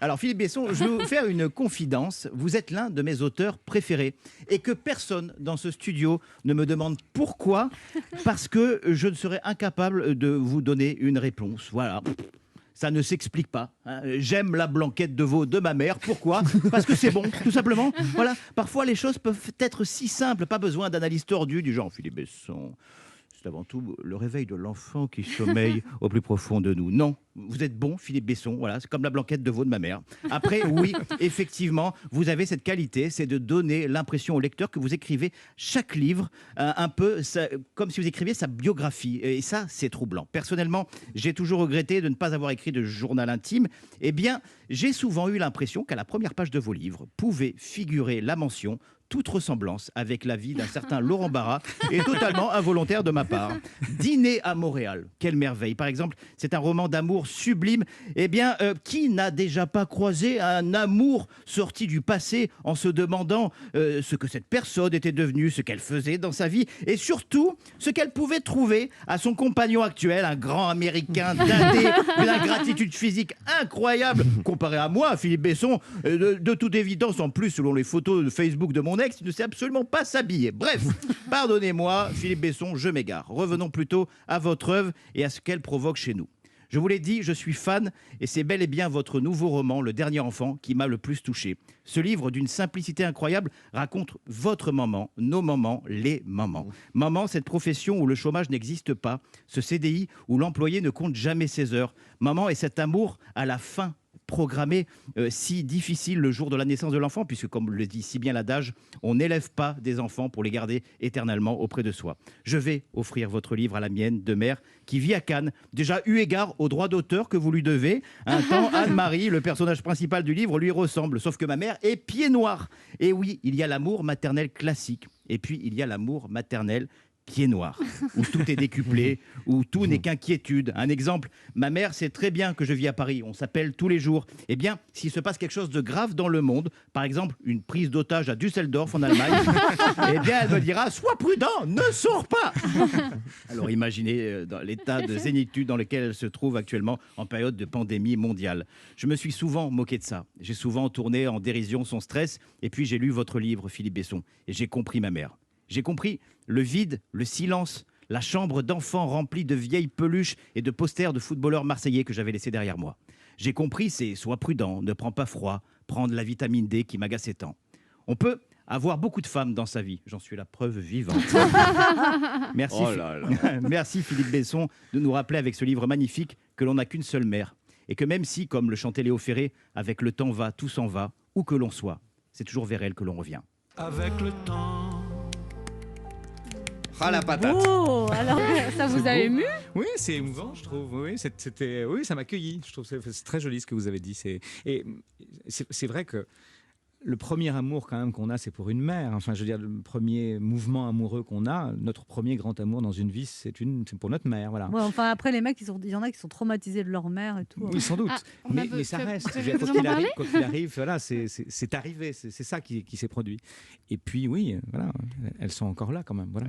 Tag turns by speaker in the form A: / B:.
A: Alors Philippe Besson, je vais vous faire une confidence. Vous êtes l'un de mes auteurs préférés et que personne dans ce studio ne me demande pourquoi, parce que je ne serais incapable de vous donner une réponse. Voilà. Ça ne s'explique pas. Hein. J'aime la blanquette de veau de ma mère. Pourquoi? Parce que c'est bon, tout simplement. Voilà. Parfois, les choses peuvent être si simples. Pas besoin d'analyse tordue du genre Philippe Besson. C'est avant tout le réveil de l'enfant qui sommeille au plus profond de nous. Non, vous êtes bon, Philippe Besson. Voilà, c'est comme la blanquette de veau de ma mère. Après, oui, effectivement, vous avez cette qualité, c'est de donner l'impression au lecteur que vous écrivez chaque livre un peu comme si vous écriviez sa biographie. Et ça, c'est troublant. Personnellement, j'ai toujours regretté de ne pas avoir écrit de journal intime. Eh bien, j'ai souvent eu l'impression qu'à la première page de vos livres pouvait figurer la mention toute ressemblance avec la vie d'un certain Laurent Barra est totalement involontaire de ma part. Dîner à Montréal, quelle merveille. Par exemple, c'est un roman d'amour sublime. Eh bien, qui n'a déjà pas croisé un amour sorti du passé en se demandant ce que cette personne était devenue, ce qu'elle faisait dans sa vie et surtout ce qu'elle pouvait trouver à son compagnon actuel, un grand américain dindé, d'une ingratitude physique incroyable comparé à moi, Philippe Besson, de toute évidence, en plus, selon les photos de Facebook de mon ex, il ne sait absolument pas s'habiller. Bref, pardonnez-moi, Philippe Besson, je m'égare. Revenons plutôt à votre œuvre et à ce qu'elle provoque chez nous. Je vous l'ai dit, je suis fan et c'est bel et bien votre nouveau roman, Le Dernier Enfant, qui m'a le plus touché. Ce livre, d'une simplicité incroyable, raconte votre maman, nos mamans, les mamans. Maman, cette profession où le chômage n'existe pas, ce CDI où l'employé ne compte jamais ses heures. Maman et cet amour à la fin programmé si difficile le jour de la naissance de l'enfant, puisque comme le dit si bien l'adage, on n'élève pas des enfants pour les garder éternellement auprès de soi. Je vais offrir votre livre à la mienne de mère qui vit à Cannes, déjà eu égard aux droits d'auteur que vous lui devez. Un temps, Anne-Marie, le personnage principal du livre, lui ressemble, sauf que ma mère est pied noir. Et oui, il y a l'amour maternel classique, et puis il y a l'amour maternel pied noir, où tout est décuplé, où tout n'est qu'inquiétude. Un exemple, ma mère sait très bien que je vis à Paris, on s'appelle tous les jours. Eh bien, s'il se passe quelque chose de grave dans le monde, par exemple une prise d'otage à Düsseldorf en Allemagne, eh bien elle me dira « Sois prudent, ne sors pas !» Alors imaginez dans l'état de zénitude dans lequel elle se trouve actuellement en période de pandémie mondiale. Je me suis souvent moqué de ça. J'ai souvent tourné en dérision son stress, et puis j'ai lu votre livre, Philippe Besson, et j'ai compris ma mère. J'ai compris le vide, le silence, la chambre d'enfant remplie de vieilles peluches et de posters de footballeurs marseillais que j'avais laissés derrière moi. J'ai compris, c'est sois prudent, ne prends pas froid, prends de la vitamine D qui m'agaçait tant. On peut avoir beaucoup de femmes dans sa vie, j'en suis la preuve vivante. Merci,
B: Oh là là.
A: Merci Philippe Besson de nous rappeler avec ce livre magnifique que l'on n'a qu'une seule mère et que même si, comme le chantait Léo Ferré, avec le temps va, tout s'en va, où que l'on soit, c'est toujours vers elle que l'on revient.
C: Avec le temps.
B: Ah la patate.
D: Oh, alors ça vous a ému?
E: Oui, c'est émouvant, je trouve. Oui, oui, ça m'a accueilli. Je trouve que c'est très joli ce que vous avez dit. C'est vrai que le premier amour quand même qu'on a, c'est pour une mère. Enfin, je veux dire, le premier mouvement amoureux qu'on a, notre premier grand amour dans une vie, c'est pour notre mère. Voilà.
D: Ouais, enfin après les mecs, il y en a qui sont traumatisés de leur mère et tout.
E: Oui, sans doute.
F: Ah,
E: mais ça reste. Je veux dire,
F: vous en parlez
E: quand il arrive, voilà, c'est arrivé. C'est ça qui s'est produit. Et puis, oui, voilà, elles sont encore là quand même. Voilà.